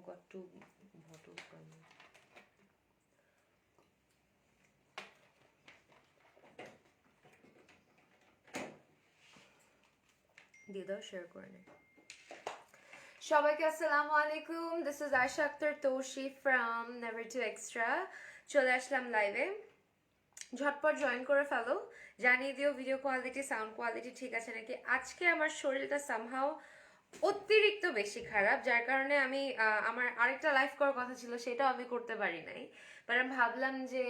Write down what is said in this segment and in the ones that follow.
got 2 bottles coming. দিয়ে দাও, share করে নে। সবাইকে আসসালামু আলাইকুম, this is Ayesha Akter Toshi from never two extra. চলে আসলাম লাইভে, ঝটপট জয়েন করে ফেলো, জানিয়ে দিও ভিডিও কোয়ালিটি সাউন্ড কোয়ালিটি ঠিক আছে নাকি। আজকে আমার শরীরটা সামহাও অতিরিক্ত বেশি খারাপ, যার কারণে আমি আমার আরেকটা লাইভ করার কথা ছিল, সেটাও আমি করতে পারি নাই। বাট আমি ভাবলাম যে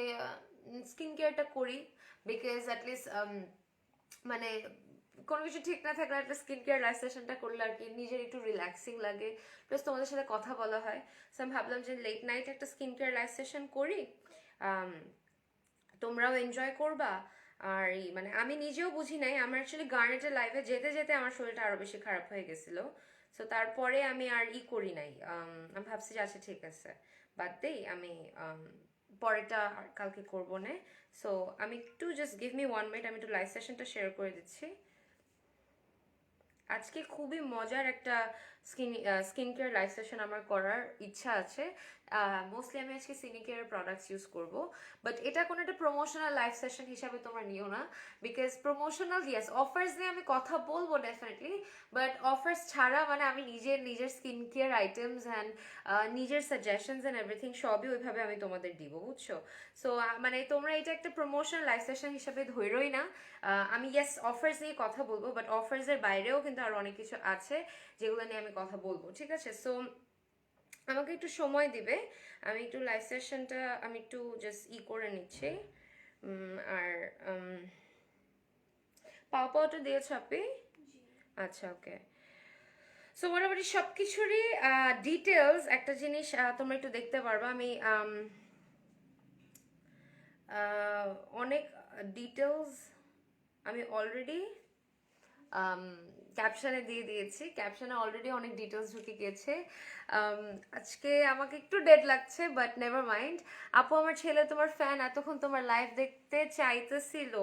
স্কিন কেয়ারটা করি, বিকজ অ্যাটলিস্ট মানে কোনো কিছু ঠিক না থাকলে একটা স্কিন কেয়ার লাইফ সেশনটা করলে আর কি নিজের একটু রিল্যাক্সিং লাগে, প্লাস তোমাদের সাথে কথা বলা হয়। সো আমি ভাবলাম যে লেট নাইট একটা স্কিন কেয়ার লাইফ সেশন করি, তোমরাও এনজয় করবা। আর মানে আমি নিজেও বুঝি নাই, আমার অ্যাকচুয়ালি গার্নেটের লাইভে যেতে যেতে আমার শরীরটা আরও বেশি খারাপ হয়ে গেছিলো। সো তারপরে আমি আর করি নাই, আমি ভাবছি যে আচ্ছা ঠিক আছে বাদ দেই, আমি পরেরটা কালকে করবো না। সো আমি একটু জাস্ট গিভ মি 1 মিনিট, আমি একটু লাইভ সেশনটা শেয়ার করে দিচ্ছি। আজকে খুবই মজার একটা স্কিন কেয়ার লাইভ সেশন আমার করার ইচ্ছা আছে। মোস্টলি আমি আজকে সিনিকেয়ার প্রোডাক্টস ইউজ করব, বাট এটা কোনো একটা প্রমোশনাল লাইভ সেশন হিসাবে তোমরা নিও না, বিকজ প্রমোশনাল ইয়েস অফার্স নিয়ে আমি কথা বলবো ডেফিনেটলি, বাট অফার্স ছাড়া মানে আমি নিজের স্কিন কেয়ার আইটেমস অ্যান্ড নিজের সাজেশনস অ্যান্ড এভরিথিং সবই ওইভাবে আমি তোমাদের দিব, বুঝছো। সো মানে তোমরা এটা একটা প্রমোশনাল লাইভ সেশন হিসাবে ধরোই না। আমি ইয়েস অফার্স নিয়ে কথা বলবো, বাট অফার্সের বাইরেও কিন্তু আরো অনেক কিছু আছে যেগুলো নিয়ে আমি কথা বলবো, ঠিক আছে। সো আমাকে একটু সময় দিবে, আমি একটু লাইভ সেশনটা আমি একটু জাস্ট করে নিচ্ছি। আর পাওয়াটা দিয়েছ আপনি? আচ্ছা ওকে। সো মোটামুটি সব কিছুরই ডিটেলস একটা জিনিস তোমরা একটু দেখতে পারবা। আমি অনেক ডিটেলস আমি অলরেডি ক্যাপশনে দিয়ে দিয়েছি, ক্যাপশনে অলরেডি অনেক ডিটেলস ঢুকে গিয়েছে। আজকে আমাকে একটু ডেড লাগছে, বাট নেভার মাইন্ড। আপু আমার ছেলে তোমার ফ্যান, এতক্ষণ তোমার লাইভ দেখতে চাইতেছিল।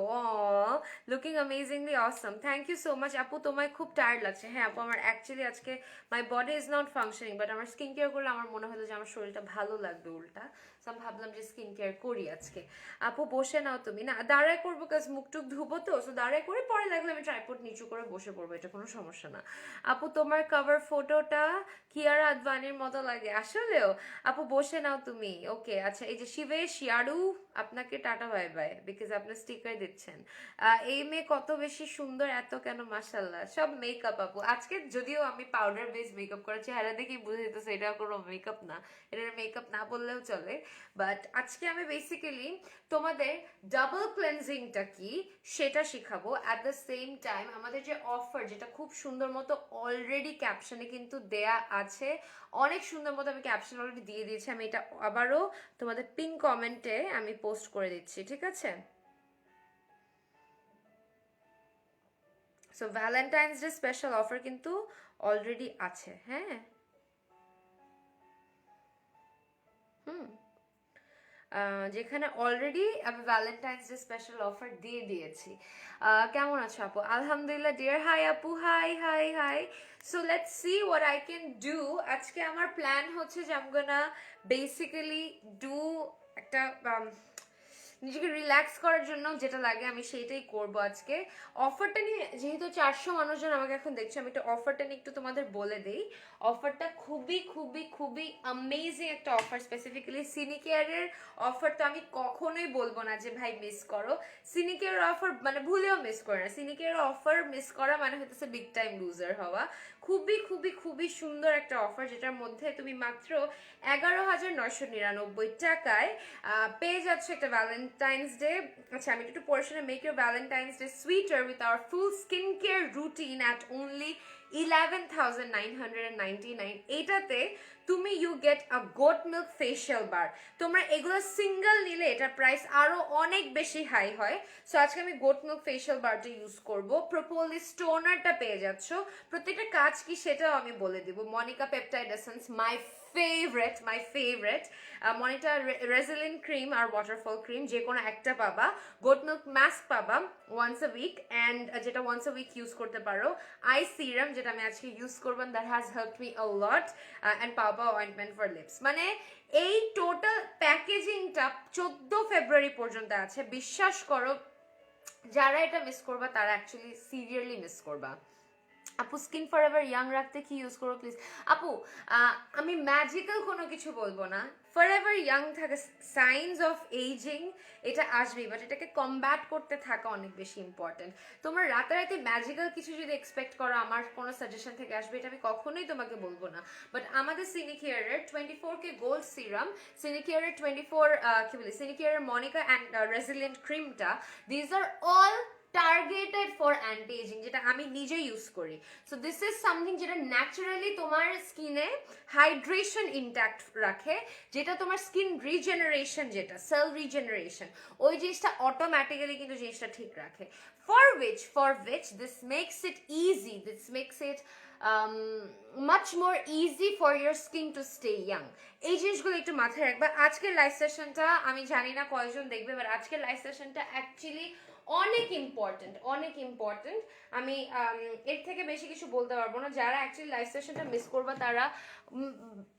Looking amazingly awesome, thank you so much আপু। তোমায় খুব টায়ার্ড লাগছে? হ্যাঁ আপু, আমার অ্যাকচুয়ালি আজকে my body is not functioning, but আমার স্কিন কেয়ার করলে আমার মনে হলো যে আমার শরীরটা ভালো লাগবে উল্টা। সো আমি ভাবলাম যে স্কিন কেয়ার করি আজকে। আপু বসে নাও তুমি, না দাঁড়ায় করবো, কাজ মুখ টুক ধুবো তো, সো দাঁড়ায় করে পরে লাগলে আমি ট্রাইপড নিচু করে বসে পড়বো, এটা কোনো সমস্যা না। আপু তোমার কভার ফটোটা কিয়ারা আদভানির মতো লাগে আসলেও। আপু বসে নাও তুমি, ওকে আচ্ছা। এই যে শিবেশ ইয়ারু, আপনাকে টাটা বাই বাই, বিকজ আপনি স্টিকার দিচ্ছেন। এই মেয়ে কত বেশি সুন্দর, এত কেন মাশাল্লাহ। সব মেকআপ আপু, আজকে যদিও আমি পাউডার বেস মেকআপ করা চেহারা দেখেই বুঝে যেতেছে এটা কোনো মেকআপ না, এটা মেকআপ না বললেও চলে। বাট আজকে আমি বেসিক্যালি তোমাদের ডাবল ক্লেন্সিংটা কি সেটা শিখাবো। অ্যাট দ্য সেম টাইম আমাদের যে অফার, যেটা খুব সুন্দর মতো অলরেডি ক্যাপশনে কিন্তু দেয়া আছে, অনেক সুন্দর মতো আমি ক্যাপশন অলরেডি দিয়ে দিয়েছি, আমি এটা আবারও তোমাদের পিন কমেন্টে আমি পোস্ট করে দিচ্ছি, ঠিক আছে। So Valentine's day special offer কিন্তু অলরেডি আছে, হ্যাঁ। যেখানে অলরেডি আমি ভ্যালেন্টাইন্স ডে স্পেশাল অফার দিয়ে দিয়েছি। কেমন আছো আপু? আলহামদুলিল্লাহ ডিয়ার। হাই আপু, high high high. So let's see what I can do. আজকে আমার প্ল্যান হচ্ছে যে আমি গোনা বেসিক্যালি ডু একটা নিজেকে রিল্যাক্স করার জন্য যেটা লাগে আমি সেইটাই করব আজকে। অফারটা নিয়ে যেহেতু 400 মানুষজন আমাকে এখন দেখছে, আমি একটা অফারটা নিয়ে একটু তোমাদের বলে দিই। অফারটা খুবই খুবই খুবই অ্যামেজিং একটা অফার, স্পেসিফিক্যালি সিনিকেয়ারের অফার তো আমি কখনোই বলবো না যে ভাই মিস করো। সিনিকেয়ারের অফার মানে ভুলেও মিস করে না, সিনিকেয়ারের অফার মিস করা মানে হচ্ছে বিগ টাইম লুজার হওয়া। খুবই খুবই খুবই সুন্দর একটা অফার, যেটার মধ্যে তুমি মাত্র 11,999 টাকায় পেয়ে যাচ্ছ একটা ভ্যালেন্টাইন্স ডে। আচ্ছা আমি একটু পড়াশোনা, make your Valentine's day sweeter with our full skin care routine at only 11,999। এটাতে তুমি you get a goat milk facial bar. তোমরা এগুলো সিঙ্গেল নিলে এটার প্রাইস আরো অনেক বেশি হাই হয়। সো আজকে আমি গোট মিল্ক ফেশিয়াল বারটা ইউজ করব। প্রোপোলিস টোনারটা পেয়ে যাচ্ছ, প্রত্যেকটা কাজ কি সেটাও আমি বলে দিব। Manuka peptide essence, my my favourite মনিটা রেজিলিন ক্রিম আর ওয়াটারফল ক্রিম যে কোনো একটা পাবা, গোট মিল্ক মাস্ক পাবা ওয়ান্স আ উইক, অ্যান্ড যেটা ওয়ান্স আ উইক ইউজ করতে পারো, আই সিরাম যেটা আমি আজকে ইউজ করবো, that has help me a lot, and পাবা অয়েন্টমেন্ট ফর লিপস। মানে এই টোটাল প্যাকেজিংটা 14 ফেব্রুয়ারি পর্যন্ত আছে। বিশ্বাস করো যারা এটা মিস করবা তারা অ্যাকচুয়ালি সিরিয়াসলি মিস করবা। আপু স্কিন ফর এভার ইয়াং রাখতে কি ইউজ করো প্লিজ? আপু আমি ম্যাজিক্যাল কোনো কিছু বলবো না, ফর এভার ইয়াং থাকে, সাইন্স অফ এইজিং এটা আসবেই, বাট এটাকে কমব্যাট করতে থাকা অনেক বেশি ইম্পর্টেন্ট। তোমরা রাতারাতি ম্যাজিক্যাল কিছু যদি এক্সপেক্ট করো আমার কোনো সাজেশন থেকে আসবে, এটা আমি কখনোই তোমাকে বলবো না। বাট আমাদের সিনিকেয়ারের 24K গোল্ড সিরাম, সিনিকেয়ারের 24 কি বলি সিনিকেয়ারের মনিকা অ্যান্ড রেজিলিয়েন্ট ক্রিমটা, these are all targeted for anti ageing, যেটা আমি নিজে ইউজ করি। সো দিস ইজ সামথিং যেটা ন্যাচারালি তোমার স্কিনে হাইড্রেশন ইনট্যাক্ট রাখে, যেটা তোমার স্কিন রিজেনারেশন, যেটা সেল রিজেনারেশন, ওই জিনিসটা অটোমেটিক্যালি কিন্তু জিনিসটা ঠিক রাখে। For which this makes it easy, this makes it much more easy for your skin to stay young. এই জিনিসগুলো একটু মাথায় রাখবা। আজকের লাইভ সেশনটা আমি জানি না কয়জন দেখবে, বাট আজকের লাইভ সেশনটা অ্যাকচুয়ালি অনেক ইম্পর্টেন্ট। আমি এর থেকে বেশি কিছু বলতে পারবো না। যারা অ্যাকচুয়ালি লাইভ সেশনটা মিস করবা তারা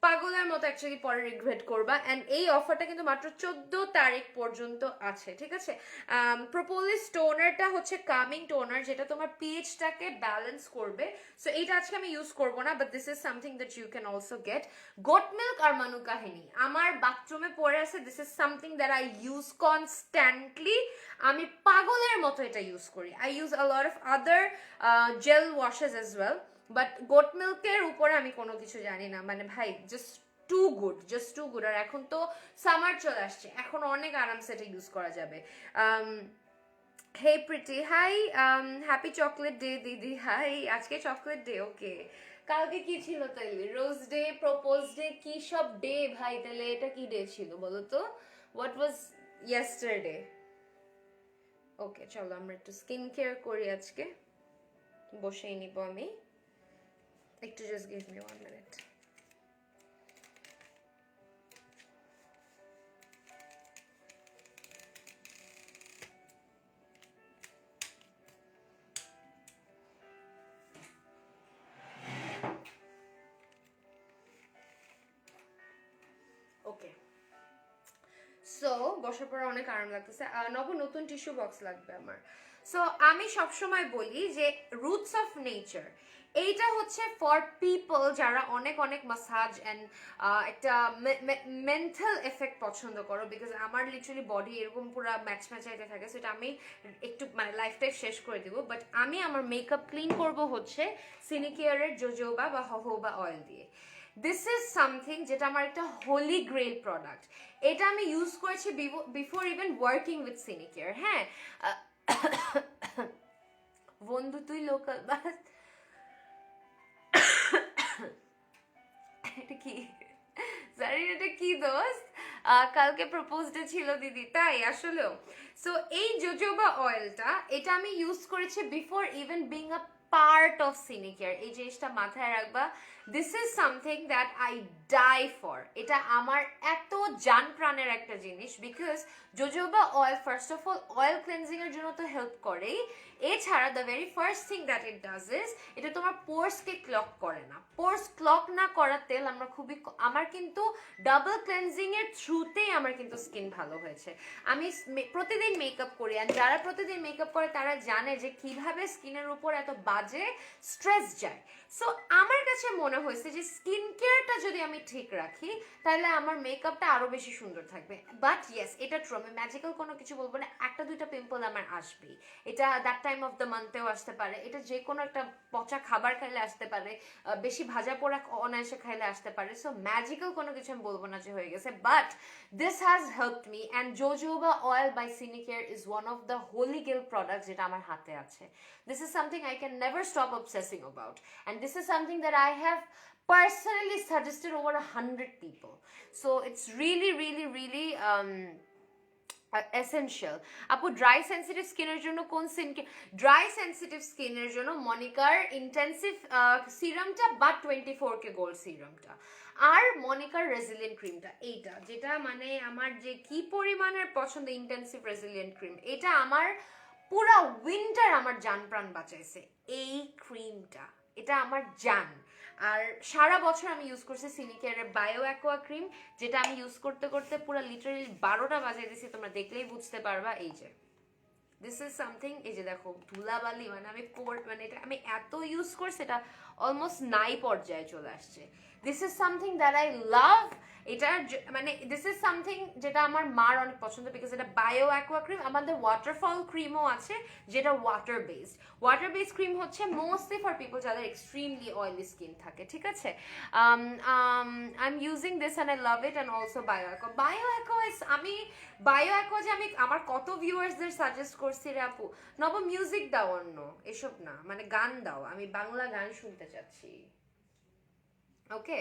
পাগলের মতো অ্যাকচুয়ালি পরে রিগ্রেট করবা। অ্যান্ড এই অফারটা কিন্তু মাত্র 14 তারিখ পর্যন্ত আছে, ঠিক আছে? প্রোপোলিস টোনারটা হচ্ছে কামিং টোনার, যেটা তোমার পিএইচটাকে ব্যালেন্স করবে। সো এইটা আজকে আমি ইউজ করবো না, but this is something that you can also get. Goat milk আর মানুকাহিনী আমার বাথরুমে পড়ে আছে, this is something that I use constantly. আমি পাগলের মতো এটা ইউজ করি। I use a lot of other gel washes as well, but goat মিল্কের উপরে আমি কোনো কিছু জানি না। মানে ভাই জাস্ট টু গুড। আর এখন তো সামার চলে আসছে, এখন অনেক আরামসে এটা ইউজ করা যাবে। Hey pretty hi, happy chocolate day দিদি। হাই, আজকে চকলেট ডে, ওকে। কালকে কি ছিল তাইলে? রোজ ডে, প্রপোজ ডে, কি সব ডে ভাই? তাহলে এটা কি ডে ছিল বলো তো? What was yesterday? ওকে, চলো আমরা একটু স্কিন কেয়ার করি আজকে। বসেই নিব আমি একটু, জাস্ট গিভ মি 1 মিনিট। ওকে, সো বসার পর অনেক আরাম লাগতেছে। নতুন টিস্যু বক্স লাগবে আমার। সো আমি সবসময় বলি যে রুটস অফ নেচার এইটা হচ্ছে ফর পিপল যারা অনেক মাসাজ অ্যান্ড একটা মেন্টাল এফেক্ট পছন্দ করো, বিকজ আমার লিটারালি বডি এরকম পুরো ম্যাচাইতে থাকে। সেটা আমি একটু মানে লাইফটাই শেষ করে দিব। বাট আমি আমার মেকআপ ক্লিন করবো হচ্ছে সিনিকেয়ারের জোজোবা বা হহোবা অয়েল দিয়ে। দিস ইজ সামথিং যেটা আমার একটা হোলি গ্রেল প্রোডাক্ট। এটা আমি ইউজ করেছি বিফোর ইভেন ওয়ার্কিং উইথ সিনিকেয়ার। হ্যাঁ বন্ধু তুই লোকাল বাস, এটা কি জানি এটা কি দোস্ত, কালকে প্রপোজ ডে ছিল দিদি, তাই আসলেও। সো এই জোজোবা অয়েলটা এটা আমি ইউজ করেছি before even being a part of Cinicare. এই জিনিসটা মাথায় রাখবা। This is something that I die for. এটা আমার এত জান প্রাণের একটা জিনিস, because jojoba oil first of all oil cleansing এর জন্য তো হেল্প করেই, এছাড়া the very first thing that it does is এটা তোমার পোর্সকে ক্লক করে না। পোর্স ক্লক না করা তেল আমরা আমার কিন্তু ডাবল ক্লেন্সিং এর থ্রুতেই আমার কিন্তু স্কিন ভালো হয়েছে। আমি প্রতিদিন মেকআপ করি, আর যারা প্রতিদিন মেকআপ করে তারা জানে যে কিভাবে স্কিনের উপর এত বাজে স্ট্রেস যায়। সো আমার কাছে মনে হয়েছে যে স্কিন কেয়ারটা যদি আমি ঠিক রাখি তাহলে আমার মেকআপটা আরো বেশি সুন্দর থাকবে। বাট ইয়েস, এটা ট্রু, আমি ম্যাজিক্যাল কোনো কিছু বলবো না, একটা দুইটা পিম্পল আমার আসবেই। এটা দ্যাট টাইম অফ দ্য মান্থেও আসতে পারে, এটা যে কোনো একটা পচা খাবার খাইলে আসতে পারে, বেশি ভাজা পোড়া অনায়াসে খাইলে আসতে পারে। সো ম্যাজিক্যাল কোনো কিছু আমি বলবো না যে হয়ে গেছে, but this has helped me. And jojoba oil by Cinicare is one of the holy grail product যেটা আমার হাতে আছে। This is something I can never stop obsessing about, and this is something that I have personally suggested over 100 people. So it's really essential. আপু dry sensitive স্কিনের জন্য কোন dry sensitive স্কিনের জন্য মনিকার ইন্টেন্সিভ সিরামটা বা 24K গোল্ড সিরামটা। আর মনিকার resilient ক্রিমটা, এইটা যেটা মানে আমার যে কি পরিমাণের পছন্দ, ইন্টেন্সিভ রেজিলিয়েন্ট ক্রিম, এটা আমার পুরা উইন্টার আমার জান প্রাণ বাঁচাইছে এই ক্রিমটা, এটা আমার জান। আর সারা বছর আমি ইউজ করছি সিনিকেয়ারের বায়ো অ্যাকোয়া ক্রিম, যেটা আমি ইউজ করতে করতে পুরো লিটারালি 12টা বাজিয়ে দিছি, তোমরা দেখলেই বুঝতে পারবা। এই যে দিস ইজ সামথিং, এই যে দেখো ধুলাবালি, মানে আমি মানে এটা আমি এত ইউজ করছি, এটা অলমোস্ট নাই পর্যায়ে চলে আসছে। This is something that I love. এটা মানে দিস ইজ সামথিং যেটা আমার মার অনেক পছন্দ, বিকজ এটা বায়ো অ্যাকোয়া ক্রিম। আমাদের ওয়াটারফল ক্রিমও আছে যেটা water based. Water based cream হচ্ছে মোস্টলি ফর পিপল যাদের এক্সট্রিমলি অয়েলি স্কিন থাকে, ঠিক আছে। I am using this and I love it, and also bio Aqua. Bio aqua আমি বায়ো অ্যাকোয়া যে আমি আমার কত ভিউয়ার্সদের সাজেস্ট করছি রে আপু, নব মিউজিক দাও, অন্য এসব না, মানে গান দাও, আমি বাংলা গান শুনতে চাচ্ছি। Okay,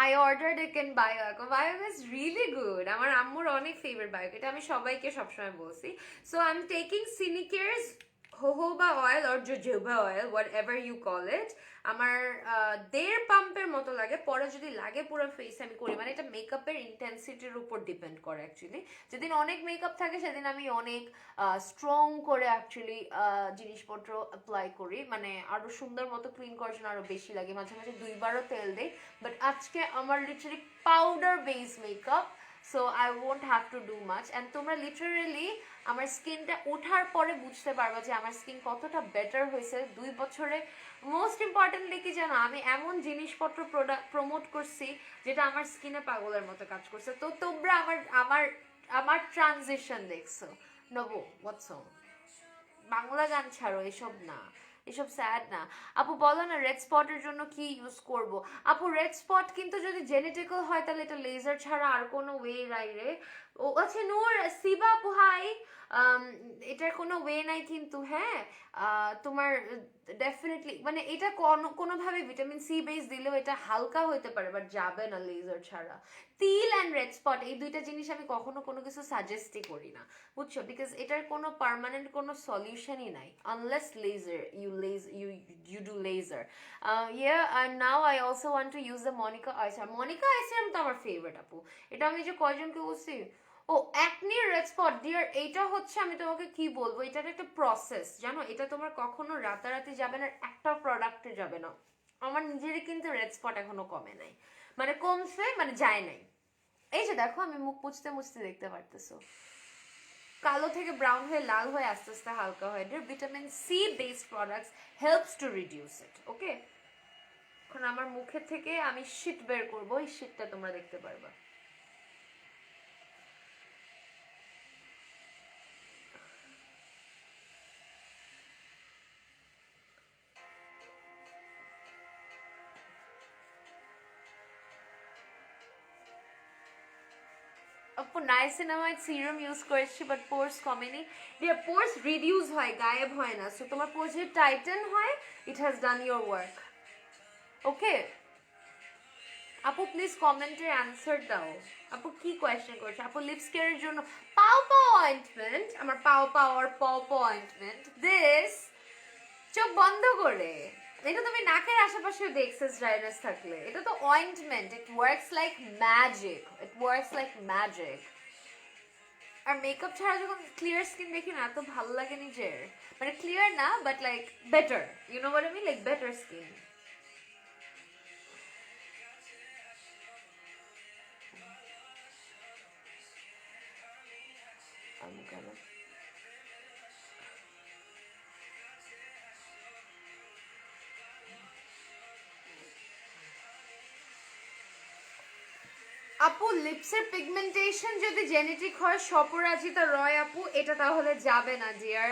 I ordered it in Bio Aqua. Bio is really good, আমার আম্মুর অনেক ফেভারিট বায়ো, এটা আমি সবাইকে সবসময় বলছি। So I am taking Cinicare's jojoba oil or jojoba oil, whatever you call it. আমার 1.5 পাম্পের মতো লাগে, পরে যদি লাগে পুরো ফেসে আমি করি, মানে এটা মেকআপের ইন্টেন্সিটির উপর ডিপেন্ড করে অ্যাকচুয়ালি। যেদিন অনেক মেকআপ থাকে সেদিন আমি অনেক স্ট্রং করে অ্যাকচুয়ালি জিনিসপত্র অ্যাপ্লাই করি, মানে আরো সুন্দর মতো ক্লিন করার জন্য আরো বেশি লাগে, মাঝে মাঝে 2বারও তেল দেই। বাট আজকে আমার literally powder base makeup, so I won't have to do much. And তোমরা লিটারালি আমার স্কিনটা ওঠার পরে বুঝতে পারবা যে আমার স্কিন কতটা বেটার হয়েছে 2 বছরে। মোস্ট ইম্পর্টেন্টলি কি জানো, আমি এমন জিনিসপত্র প্রমোট করছি যেটা আমার স্কিনে পাগলের মতো কাজ করছে। তো তোমরা আমার আমার আমার ট্রানজিশন দেখছো। নবো হোয়াটস অন, বাংলা গান ছাড়ো, এসব না, এসব স্যাড না। আপু বলো না রেড স্পটের জন্য কি ইউজ করব। আপু রেড স্পট কিন্তু যদি জেনেটিক্যাল হয় তাহলে এটা লেজার ছাড়া আর কোনো ওয়ে নাই রে। ও আচ্ছা নূর সিবা আপু হাই, এটার কোনো ওয়ে নাই কিন্তু, হ্যাঁ তোমার ডেফিনেটলি মানে এটা কোনোভাবে ভিটামিন সি বেস দিলেও এটা হালকা হইতে পারে, বাট যাবে না লেজার ছাড়া। তিল অ্যান্ড রেড স্পট এই দুইটা জিনিস আমি কখনো কোনো কিছু সাজেস্টই করি না, বুঝছো, বিকজ এটার কোনো পার্মানেন্ট কোনো সলিউশনই নাই unless laser you do laser. Yeah, and now I also want to use the Monica eye serum. Monica eye serum তো আমার ফেভারিট আপু, এটা আমি যে কয়জনকে বলছি। ও অ্যাকনি রেড স্পট ডিয়ার, এইটা হচ্ছে আমি তোমাকে কি বলবো, এটার একটা প্রসেস জানো, এটা তোমার কখনো রাতারাতি যাবে না, একটা প্রোডাক্টে যাবে না। আমার নিজেরই কিন্তু রেড স্পট এখনো কমে নাই, মানে কমছে মানে যায় নাই। এই যে দেখো আমি মুখ মুছতে মুছতে দেখতে পারতেছো কালো থেকে ব্রাউন হয়ে লাল হয়ে আস্তে আস্তে হালকা হয়। Vitamin C based products helps to reduce it. Okay, এখন আমার মুখের থেকে আমি শীট বের করবো, এই শীটটা তোমরা দেখতে পারবা। আপু নাইসিনামাইড সিরাম ইউজ করেছি বাট পোর্স কমেনি। ডিয়ার পোর্স রিডিউস হয়, গায়েব হয় না। সো তোমার পোর্স যদি টাইটেন হয়, it has done your work. Okay আপু প্লিজ কমেন্টের অ্যান্সার দাও। আপু কি কোয়েশ্চেন করছে? আপু লিপস কেয়ারের জন্য পাও পাও অয়েন্টমেন্ট, আমার পাও পাওয়ার পাও পাও অয়েন্টমেন্ট দিস, চোখ বন্ধ করে। এটা তুমি নাকের আশেপাশেও দেখছিস ড্রাইনেস থাকলে, এটা তো ointment, it works like magic, it works like magic. আর মেকআপ ছাড়া যখন ক্লিয়ার স্কিন দেখি না এত ভালো লাগে নিজের, মানে ক্লিয়ার না but like better, you know what I mean, like better skin. আমি কেন আপু লিপসের পিগমেন্টেশন যদি জেনেটিক হয়, স্বপরাজিতা রয় আপু, এটা তাহলে যাবে না ডিয়ার।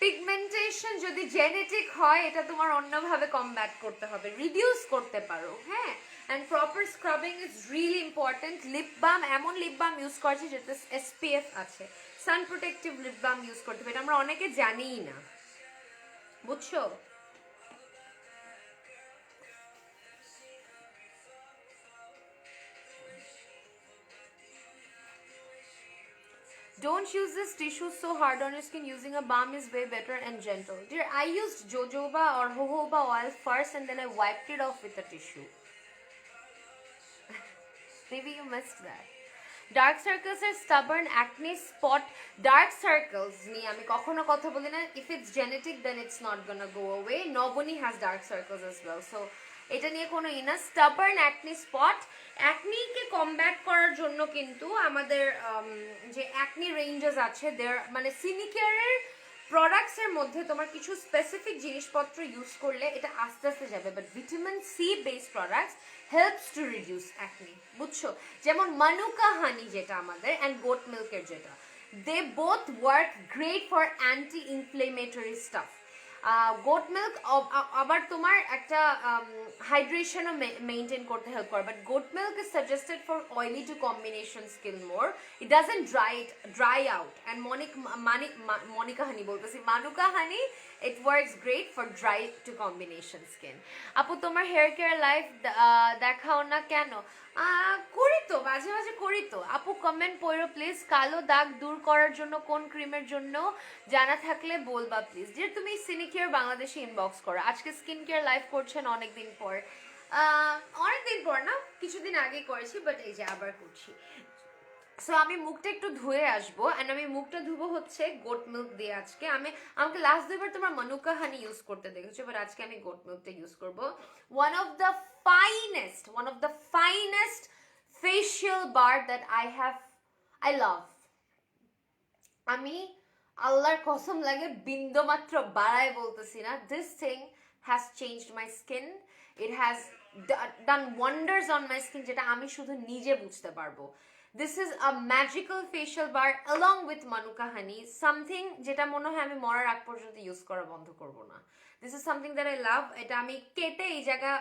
পিগমেন্টেশন যদি জেনেটিক হয় এটা তোমার অন্যভাবে কমব্যাট করতে হবে, রিডিউস করতে পারো, হ্যাঁ। And proper scrubbing is really important. Lip balm, এমন লিপ বাম ইউজ করছি যেটা এসপিএফ আছে, sun protective lip balm use করতে হবে, এটা আমরা অনেকে জানিই না, বুঝছো। Don't use this tissue so hard on your skin. Using a balm is way better and gentle. Dear, I used jojoba or jojoba oil first and then I wiped it off with a tissue. Maybe you missed that. Dark circles are stubborn acne spot. Dark circles নিয়ে আমি কখনো কথা বলি না. If it's genetic then it's not gonna go away. Nobody has dark circles as well. So এটা নিয়ে কোনো stubborn acne spot. acne কে combat করার জন্য কিন্তু আমাদের যে acne ranges আছে there মানে সিনিকেয়ারের প্রোডাক্টস এর মধ্যে তোমার কিছু স্পেসিফিক জিনিসপত্র ইউজ করলে এটা আস্তে আস্তে যাবে, but vitamin C based products helps to reduce acne, বুঝছো? যেমন মানুকা হানি যেটা আমাদের অ্যান্ড গোট মিল্কের যেটা, they both work great for anti inflammatory stuff. Goat milk আবার তোমার একটা হাইড্রেশনও মেনটেন করতে হেল্প করে, but goat milk is suggested for oily to combination skin more, it doesn't dry out. And manuka honey বলতেছি, manuka honey, it works great for dry to combination skin. আপু তোমার hair care life দেখাও না কেন? করি তো, মাঝে মাঝে করি তো আপু। কমেন্ট পড়ো প্লিজ। কালো দাগ দূর করার জন্য কোন ক্রিমের জন্য জানা থাকলে বলবা প্লিজ। যে তুমি সিনিকেয়ার বাংলাদেশে ইনবক্স করো। আজকে স্কিন কেয়ার লাইভ করছেন অনেকদিন পর, অনেকদিন পর না, কিছুদিন আগে করেছি, বাট এই যে আবার করছি। সো আমি মুখটা একটু ধুয়ে আসবো, অ্যান্ড আমি মুখটা ধুবো হচ্ছে গোট মিল্ক দিয়ে আজকে। আমাকে লাস্ট দুইবার তোমার মনুকা হানি ইউজ করতে দেখেছো, বাট আজকে আমি গোট মিল্কটা ইউজ করবো। One of the finest facial bar that I love. আমি আল্লাহর কসম লাগে বিন্দুমাত্র বাড়ায় বলতেছি না, this thing has changed my skin, it has done wonders on my skin, যেটা আমি শুধু নিজে বুঝতে পারবো। This is a magical facial bar along with Manuka honey, something যেটা মনে হয় আমি মরার আগ পর্যন্ত ইউজ করা বন্ধ করব না। This is something that I love. এটা আমি কেটে এই জায়গা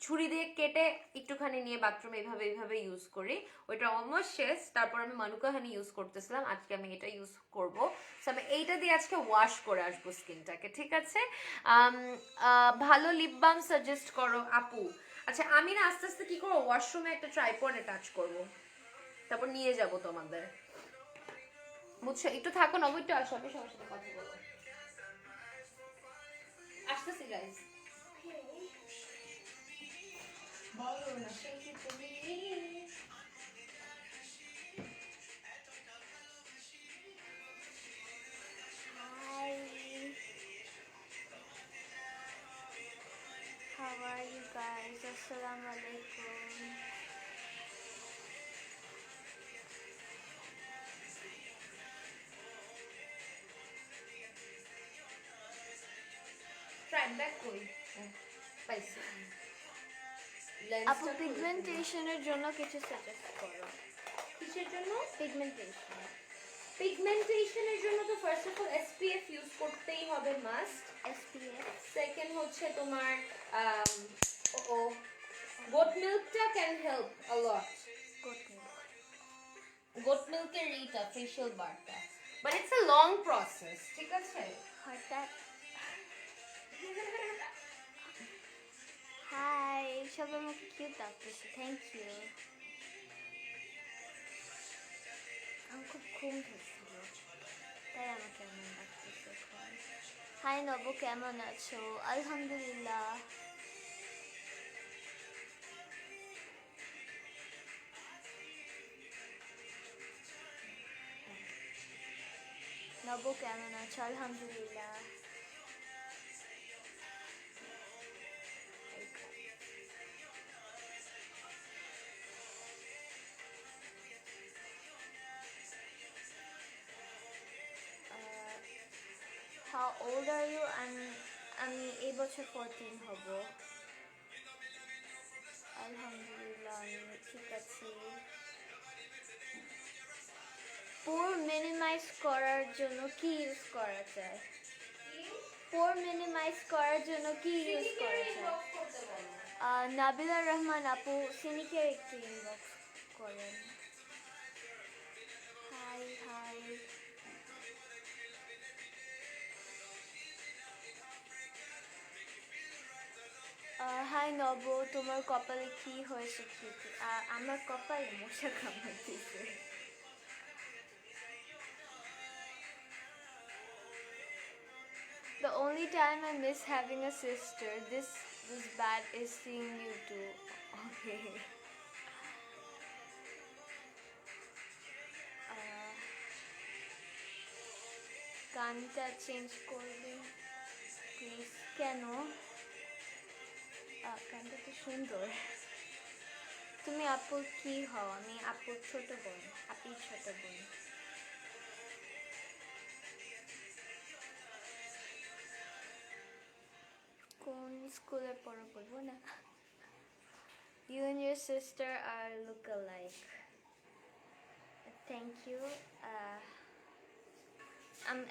ছুরি দিয়ে কেটে একটুখানি নিয়ে বাথরুমে এইভাবে ইউজ করি। ওইটা অলমোস্ট শেষ। তারপর আমি মানুকা হানি ইউজ করতেছিলাম, আজকে আমি এটা ইউজ করব। সো আমি এইটা দিয়ে আজকে ওয়াশ করে আসবো স্কিনটাকে, ঠিক আছে? ভালো লিপ বাম সাজেস্ট করো আপু। আচ্ছা আমি না আস্তে আস্তে কি করবো, ওয়াশরুমে একটা ট্রাইপডে টাচ করবো, তারপর নিয়ে যাব তোমাদের, বুঝছো? একটু থাকো, নব একটু আসো, আমি সবার সাথে কথা বলবো, আসতেছি গাইস। বলো না সেই কি তুমি, How are you guys? Assalamu alaikum. Try back কই পাইছি। আপু পিগমেন্টেশনের জন্য কিছু সাজেস্ট করো। কিসের জন্য? পিগমেন্টেশন। পিগমেন্টেশনের জন্য তো first of all SPF use করতেই হবে, মাস্ট। এসপিএফ। সেকেন্ড হচ্ছে তোমার গোট মিল্কটা can help a lot. Goat মিল্কের এইটা ফেশিয়াল বারটা, but it's a long process, ঠিক আছে? হঠাৎ হাই, সবাই আমাকে কিউট ডাকতেছে, থ্যাংক ইউ। আমি খুব ঘুম ধরছিল, তাই আমাকে এমন ডাকতেছে এখন। হাই নব, কেমন আছো? আলহামদুলিল্লাহ। নব কেমন আছো? আলহামদুলিল্লাহ। How old are you? আমি এই বছর 14 হব। আলহামদুলিল্লাহ আমি ঠিক আছি। পোর মিনিমাইজ করার জন্য কি ইউজ করা যায়? পোর মিনিমাইজ করার জন্য কি ইউজ করা যায়? নাবিলা রহমান আপু, সিনিকেয়ার একটু ইনবক্স করেন। High high. হাই নব, তোমার কপালে কি হয়েছে? কি আমার কপালে মশা কামড়াইতেছে। The only time I miss having a sister this bad is seeing you too. Okay. গানটা চেঞ্জ করবে প্লিজ। কেন? গানটা তো সুন্দর। তুমি আপুর কি হও? আমি আপুর ছোট বোন, আপুর ছোট বোন। কোন স্কুলে পড়ো বলবো না। You and your sister are look-alike. Thank you.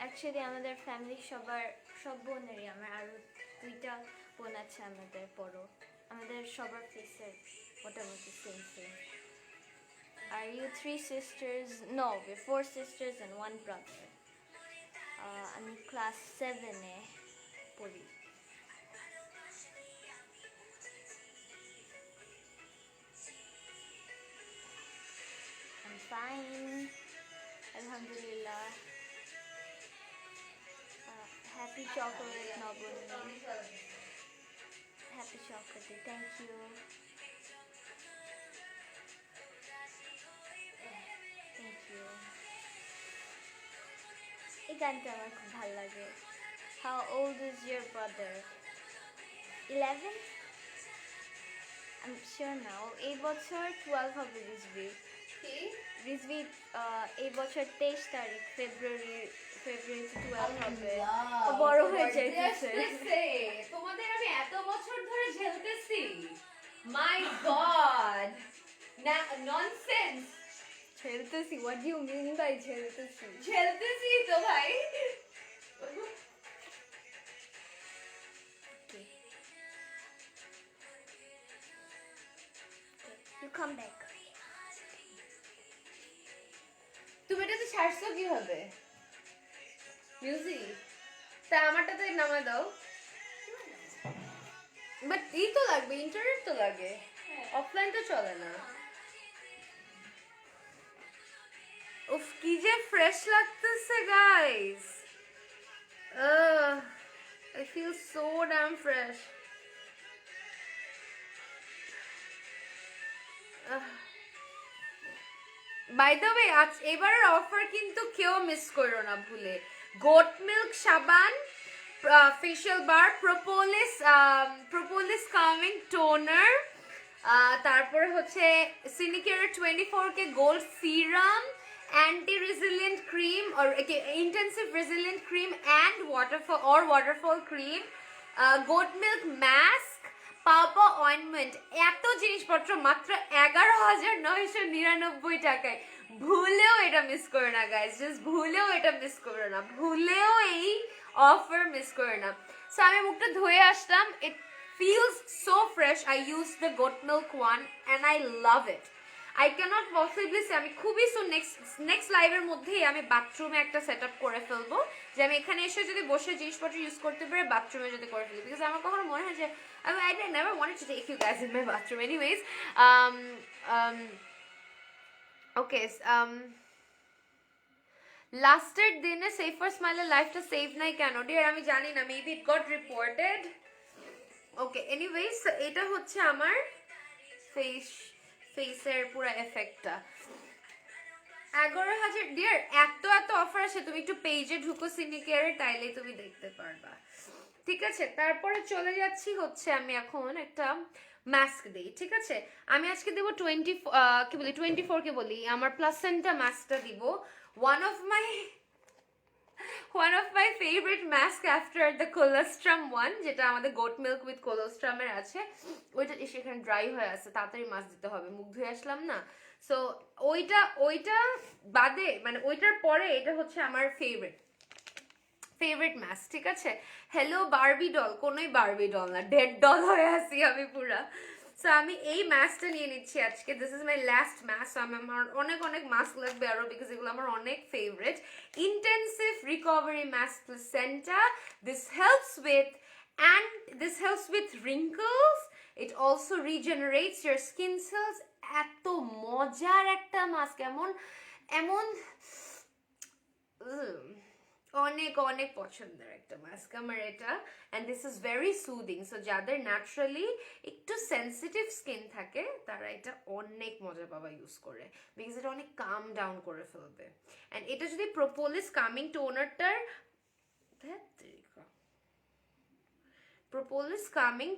Actually আমাদের ফ্যামিলি সব বোনেরই, আমার আরো 2টা বোন আছে আমাদের বড়, আমাদের সবার ফেসের মোটামুটি same. Are you 3 sisters? No, we're 4 sisters and 1 brother. আমি ক্লাস 7-এ পড়ি। I'm fine. Alhamdulillah. Happy chocolate, Nabuni. Happy chocolate. Thank you. Thank you. এই গানটা আমার খুব ভালো লাগে। How old is your brother? 11? I'm sure now. এই বছর 12 হবে রিজভি। রিজভি এই বছর 23 তারিখ ফেব্রুয়ারি 12 হবে। ও বড় হয়ে যাইতেছে। তোমাদের আমি এত বছর ধরে ঝেলতেছি। মাই গড, না ননসেন্স। ঝেলতেছি, what do you mean by ঝেলতেছি? ঝেলতেছি তো ভাই। You come back. তুমি এটাতে ছাড়ছো কিভাবে? মিউজিক তা আমারটাতে নামা দাও। বাট ই তো লাগবে, ইন্টারনেট তো লাগে, অফলাইন তো চলে না। উফ কি যে ফ্রেশ লাগতেছে guys. I feel so damn fresh. By the way আজ এবারের অফার কিন্তু কেউ মিস করো না ভুলে। গোট মিল্ক সাবান, facial bar, propolis calming toner, তারপরে হচ্ছে সিনিকেয়ারের 24K gold serum, anti resilient cream or intensive resilient cream and waterfall cream, goat milk mask, pawpaw ointment, এত জিনিসপত্র মাত্র 11,999 টাকায়। ভুলেও এটা মিস করো না গাইস, জাস্ট ভুলেও এটা মিস করো না, ভুলেও এই অফার মিস করো না। সো আমি মুখটা ধুয়ে আসলাম, ইট feels so fresh. I used the goat milk one and I love it. I cannot possibly say আমি খুবই soon next লাইভের মধ্যেই আমি বাথরুমে একটা সেটআপ করে ফেলবো, যে আমি এখানে এসে যদি বসে জিনিসপত্র ইউজ করতে পারি বাথরুমে যদি করে ফেলি, বিকজ আমার কখনো মনে হয় যে I never wanted to take you guys in my bathroom anyways. Okay, লাস্টের দিনে সেফার স্মাইলের লাইফটা সেভ নাই কেন ডিয়ার আমি জানি না, maybe it got reported. Okay anyways এটা হচ্ছে আমার ফেসের পুরো এফেক্টটা। 11,000 ডিয়ার, এত অফার আছে, তুমি একটু পেজে ঢুকো সিনিকেয়ারে, তাইলেই তুমি দেখতে পারবা। ঠিক আছে, তারপরে চলে যাচ্ছি হচ্ছে আমি এখন একটা মাস্ক দিই। ঠিক আছে, আমি আজকে দেবো 24কে বলি আমার প্লাসেন্টা মাস্কটা দিব। one of my favorite mask after the colostrum one, যেটা আমাদের গোট মিল্ক উইথ colostrum এর আছে, ওইটা সেখানে ড্রাই হয়ে আছে, তাড়াতাড়ি মাস্ক দিতে হবে, মুখ ধুয়ে আসলাম না। সো ওইটা বাদে মানে ওইটার পরে এটা হচ্ছে আমার ফেভারিট মাস্ক। ঠিক আছে, হ্যালো বারবি ডল, কোনোই বারবি ডল না, ডেড ডল হয়ে আসি আমি পুরা। সো আমি এই মাস্কটা নিয়ে নিচ্ছি আজকে, this is my last mask. আমার অনেক মাস্ক লাগবে আরো, বিকজ এগুলো আমার অনেক favourite. Intensive recovery mask placenta, this helps with wrinkles, it also regenerates your skin cells। এত মজার একটা মাস্ক, এমন অনেক পছন্দের একটা মাস্ক আমার এটা, and this is very soothing. So যাদের ন্যাচারালি একটু সেন্সিটিভ স্কিন থাকে তারা এটা অনেক মজা পাবা ইউজ করে, বিকজ এটা অনেক কাম ডাউন করে ফেলবে। অ্যান্ড এটা যদি প্রোপোলিস কামিং টোনারটার প্রোপোলিস কামিং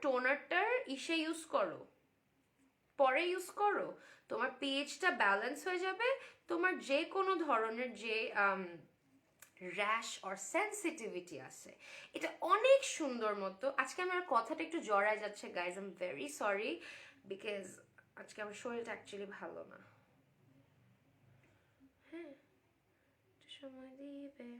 টোনারটার ইসে ইউজ করো, পরে ইউজ করো, তোমার পিএইচটা ব্যালেন্স হয়ে যাবে। তোমার যে কোনো ধরনের যে র্যাশ অর সেন্সিটিভিটি আছে এটা অনেক সুন্দর মতো। আজকে আমার কথাটা একটু জড়ায় যাচ্ছে guys, I am very sorry because আজকে আমার শরীরটা অ্যাকচুয়ালি ভালো না। হ্যাঁ, একটু সময় দিবে।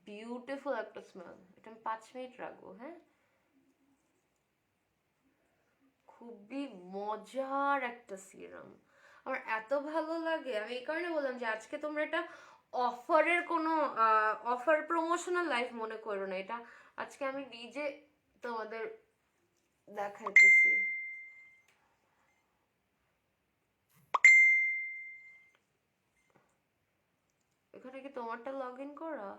বিউটিফুল একটা স্মেল। এটা আমি 5 মিনিট রাখবো। হ্যাঁ, খুবই মজার একটা সিরাম, আমার এত ভালো লাগে। আমি এই কারণে বললাম যে আজকে তোমরা এটা অফারের কোনো অফার প্রমোশনাল লাইফ মনে করো না, এটা আজকে আমি নিজে তোমাদের দেখাইতেছি। এখানে কি তোমারটা লগ ইন করা?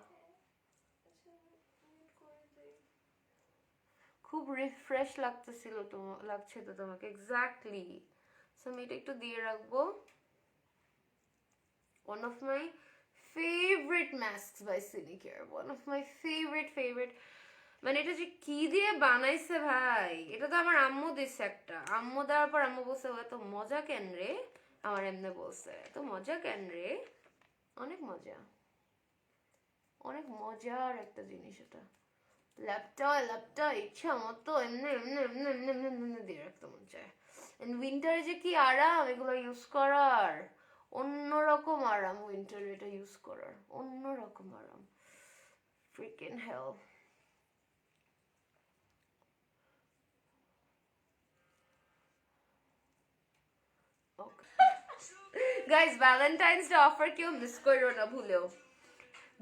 খুব রিফ্রেশ লাগতেছিল, লাগছে তো তোমাকে? এক্স্যাক্টলি। সো আমি এটা একটু দিয়ে রাখবো। One of my favourite masks by Cinicare, one of my favourite. মানে এটা যে কি দিয়ে বানাইছে ভাই, এটা তো আমার আম্মু দিচ্ছে একটা। আম্মু দেওয়ার পর আম্মু বলছে ও এত মজা কেন রে, আমার এমনি বলছে এত মজা কেন রে। অনেক মজা, অনেক মজার একটা জিনিস এটা। ল্যাপটা ইচ্ছা মতো এমনি এমনি এমনি এমনি এমনি এমনি দিয়ে রাখতে মন চায়। উইন্টারে যে কি আরাম এগুলো ইউজ করার, অন্যরকম আরাম উইন্টারে এটা ইউজ করার, অন্যরকম আরাম। Freaking hell. Guys Valentine's day offer কেউ মিস করো না ভুলেও,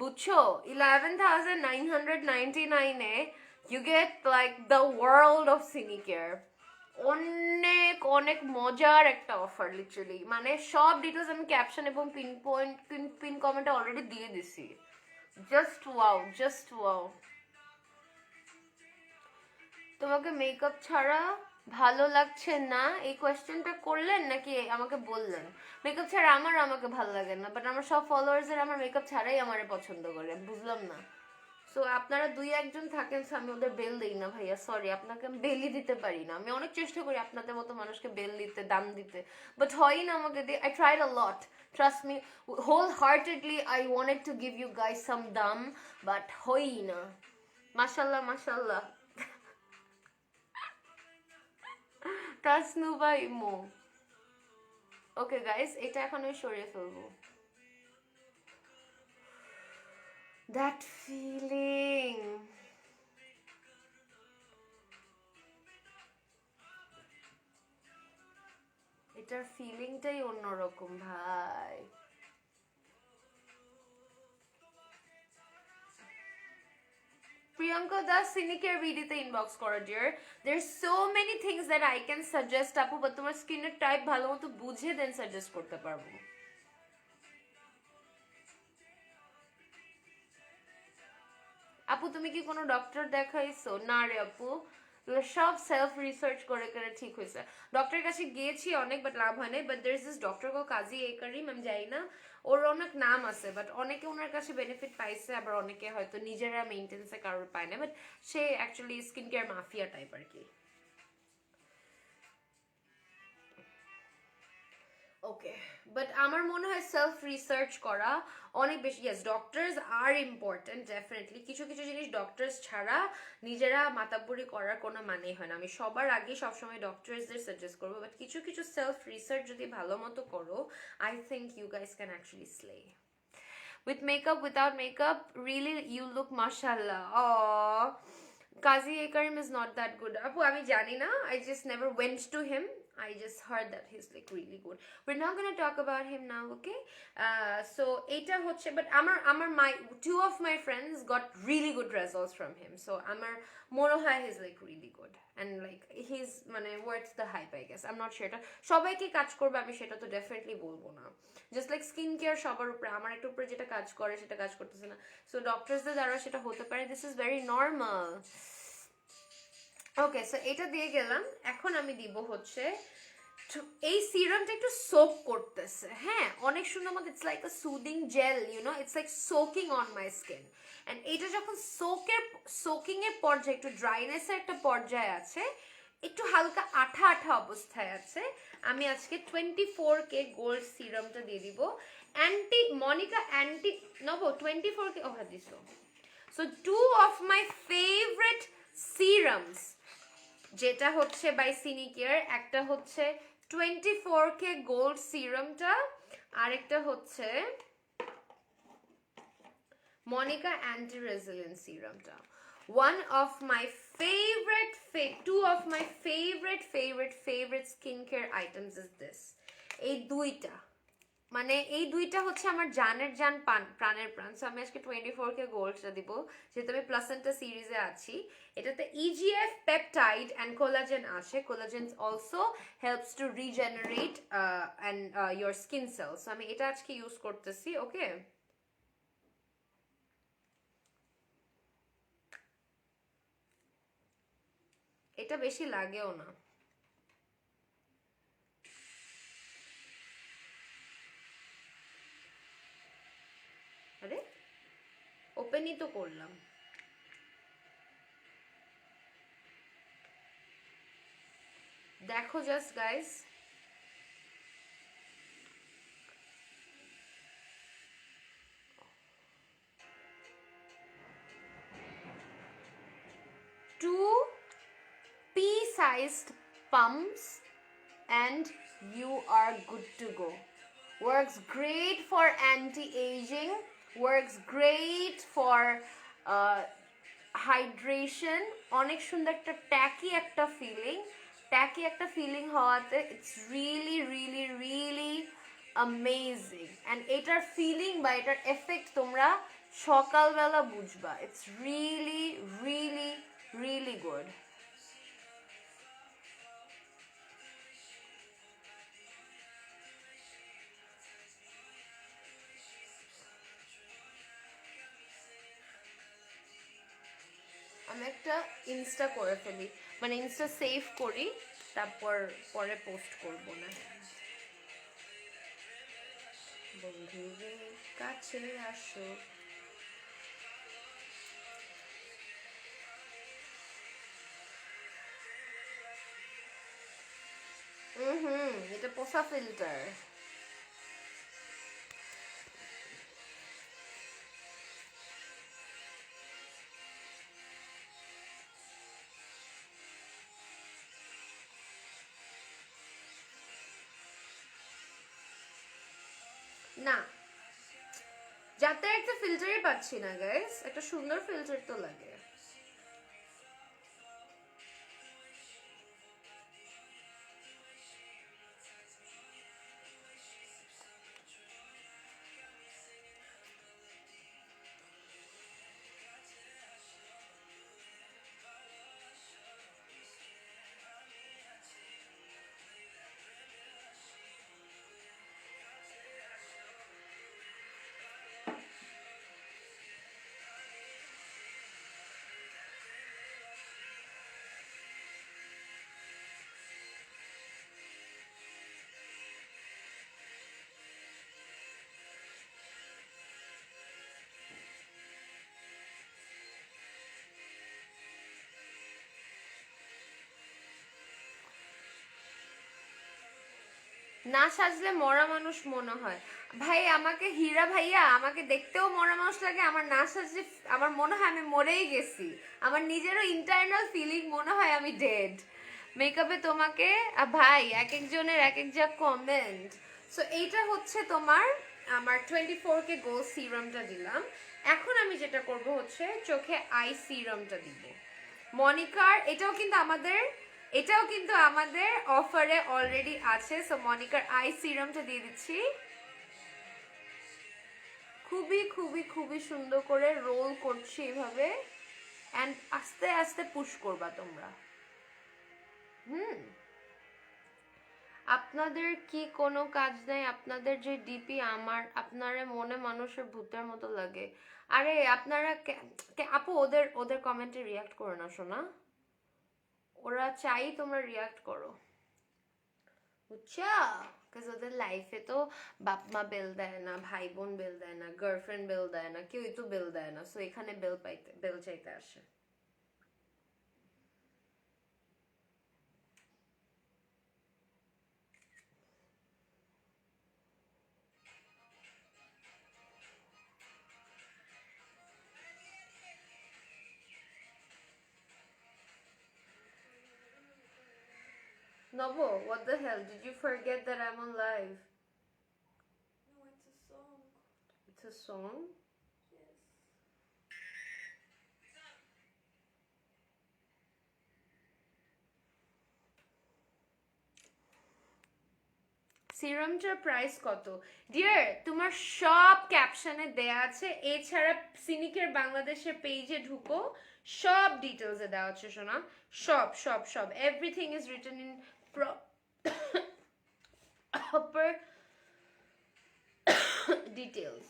বুঝছো? 11,999 you get like the world of Cinicare. অনেক অনেক মজার একটা অফার লিটারালি। মানে সব ডিটেলস আমি ক্যাপশন এবং পিন কমেন্টে অলরেডি দিয়ে দিছি। Just wow, just wow. তোমাকে মেকআপ ছাড়া ভালো লাগছে না এই কোয়েশ্চেনটা করলেন নাকি আমাকে বললেন? মেকআপ ছাড়া আমাকে ভালো লাগে না, বাট আমার সব ফলোয়ার্সের আমার মেকআপ ছাড়াই আমারে পছন্দ করে, বুঝলাম না। সো আপনারা 2-1 জন থাকেন, so আমি ওদের বেল দিই না ভাইয়া, সরি, আপনাকে আমি বেলই দিতে পারি না। আমি অনেক চেষ্টা করি আপনাদের মতো মানুষকে বেল দিতে, দাম দিতে, বাট হয় না আমাকে দিয়ে। I tried a lot, trust me, wholeheartedly I wanted to give you guys some দাম, বাট হই না। মাশাল্লাহ মাশাল্লাহ। তাসনুবা ইমো। ওকে গাইস, এটা এখন আমি সরিয়ে ফেলবো। দ্যাট ফিলিং, এটার ফিলিংটাই অন্যরকম ভাই। প্রিয়াঙ্কা দাস সিনিকের ভিডিওতে ইনবক্স করো dear. There so many things that I can suggest আপু, বাট তোমার স্কিনের টাইপ ভালো মতো বুঝে দেন সাজেস্ট করতে পারবো। আপু তুমি কি কোনো ডক্টর দেখাইছো? না রে আপু, সব সেলফ রিসার্চ করে করে ঠিক হয়েছে। ডক্টরের কাছে গিয়েছি অনেক, বাট লাভ হয় নাই। But there is this doctor কো কাজী এ করিম, আমি যাই না, ওর অনেক নাম আছে, বাট অনেকে ওনার কাছে বেনিফিট পাইছে, আবার অনেকে হয়তো নিজেরা মেনটেন্সে কারোর পায় না, বাট সে actually skin care mafia type আর কি। ওকে, বাট আমার মনে হয় সেলফ রিসার্চ করা অনেক বেশি। ইয়েস, ডক্টরস আর ইম্পর্টেন্ট ডেফিনেটলি। কিছু কিছু জিনিস ডক্টরস ছাড়া নিজেরা মাতাব্বরি করার কোনো মানেই হয় না। আমি সবার আগে সবসময় ডক্টরসদের সাজেস্ট করবো, বাট কিছু কিছু সেলফ রিসার্চ যদি ভালো মতো করো, I think you guys can actually slay. With makeup, without makeup, really you look mashallah. Oh, Kazi Karim is not that good. Apu, আমি জানি না, I just never went to him. I just heard that he's like really good. We're not gonna talk about him now, okay? So এটা হচ্ছে, but আমার my 2 of my friends got really good results from him. So আমার মনে হয় he's like really good and like he's মানে worth the hype, I guess. I'm not sure এটা সবাই কি কাজ করবে আমি সেটা তো ডেফিনেটলি বলবো না। জাস্ট লাইক স্কিন কেয়ার সবার উপরে, আমার একটা উপরে যেটা কাজ করে সেটা কাজ করতেছে না, সো ডক্টরসদের দ্বারা সেটা হতে পারে। This is very normal. Okay, so এটা দিয়ে গেলাম। এখন আমি দিব হচ্ছে এই সিরামটা একটু সোক করতেছে, হ্যাঁ, অনেক সুন্দর মতো। It's like a soothing gel, it's like soaking on my skin. And এটা যখন সোকিং এর পর্যায়ে, একটু ড্রাইনেসের একটা পর্যায়ে আছে, একটু হালকা আঠা আঠা অবস্থায় আছে, আমি আজকে 24K গোল্ড সিরামটা দিয়ে দিব। অ্যান্টি নবো 24K ওহা দিছো। So two of my favourite serums, যেটা হচ্ছে বাই সিনিকেয়ার, একটা হচ্ছে 24K গোল্ড সিরামটা, আরেকটা হচ্ছে মনিকা অ্যান্টি রেজিলিয়েন্ট সিরামটা। One of my two of my favourite skin care items is this. এই দুইটা, মানে এই দুইটা হচ্ছে আমার জানের জান, প্রাণের প্রাণ। সো আমি আজকে 24K গোল্ডটা দিব, যেহেতু আমি প্লাসেন্টা সিরিজে আছি। এটাতে ইজিএফ পেপটাইড অ্যান্ড কোলাজেন আসে। Collagen also helps to regenerate and your skin sales. So আমি এটা আজকে ইউজ করতেছি। ওকে, এটা বেশি লাগেও না। আরে ওপেনই তো করলাম। দেখো just guys, two pea-sized pumps and you are good to go. Works great for anti-aging, works great for hydration. অনেক সুন্দর একটা ট্যাকি একটা ফিলিং হওয়াতে it's really really really amazing. And এটার ফিলিং বা এটার এফেক্ট তোমরা সকালবেলা বুঝবা। It's really really really good. আমি একটা ইনস্টা করে ফেলি, মানে ইনস্টা সেভ করি, তারপর পরে পোস্ট করব না। বন্ধুরে কাছে আসো, এটা পোষা ফিল্টার। না, যাতে একটা ফিল্টারই পাচ্ছি না গাইস, একটা সুন্দর ফিল্টার তো লাগে। না সাজলে মরা মানুষ মনে হয়। ভাই আমাকে হীরা ভাইয়া, আমাকে দেখতেও মরা মানুষ লাগে, আমার না সাজলে আমার মনে হয় আমি মরেই গেছি। আমার নিজেরও ইন্টারনাল ফিলিং মনে হয় আমি ডেড। মেকআপে তোমাকে ভাই এক একজনের এক এক যা কমেন্ট। সো এইটা হচ্ছে তোমার আমার 24K গোল্ড সিরামটা দিলাম। এখন আমি যেটা করব হচ্ছে চোখে আই সিরামটা দিব মনিকার। এটাও কিন্তু আমাদের অফারে অলরেডি আছে। সো মনিকার আই সিরামটা দিয়ে দিচ্ছি। খুবই খুবই খুবই সুন্দর করে রোল করছি এভাবে, অ্যান্ড আস্তে আস্তে পুশ করবা তোমরা। আপনাদের কি কোনো কাজ নেই? আপনাদের যে ডিপি আপনারা মনে মানুষের ভূতের মতো লাগে। আরে আপনারা আপু ওদের কমেন্টে রিয়াক্ট করো না শোনা। ওরা চাই তোমরা রিয়াক্ট করো, বুঝছো? বিকজ ওদের লাইফে তো বাপ মা বেল দেয় না, ভাই বোন বেল দেয় না, গার্লফ্রেন্ড বেল দেয় না, কেউই তো বেল দেয় না, সো এখানে বেল চাইতে আসে। Novo, what the hell? Did you forget that I'm on live? No, it's a song. It's a song? Yes. সিরামটার প্রাইস কত? ডিয়ার, তোমার সব ক্যাপশনে দেয়া আছে, এছাড়া সিনিকের বাংলাদেশের পেজে ঢুকো, সব ডিটেলসে দেওয়া আছে শোনা, সব সব সব, everything is written in proper details.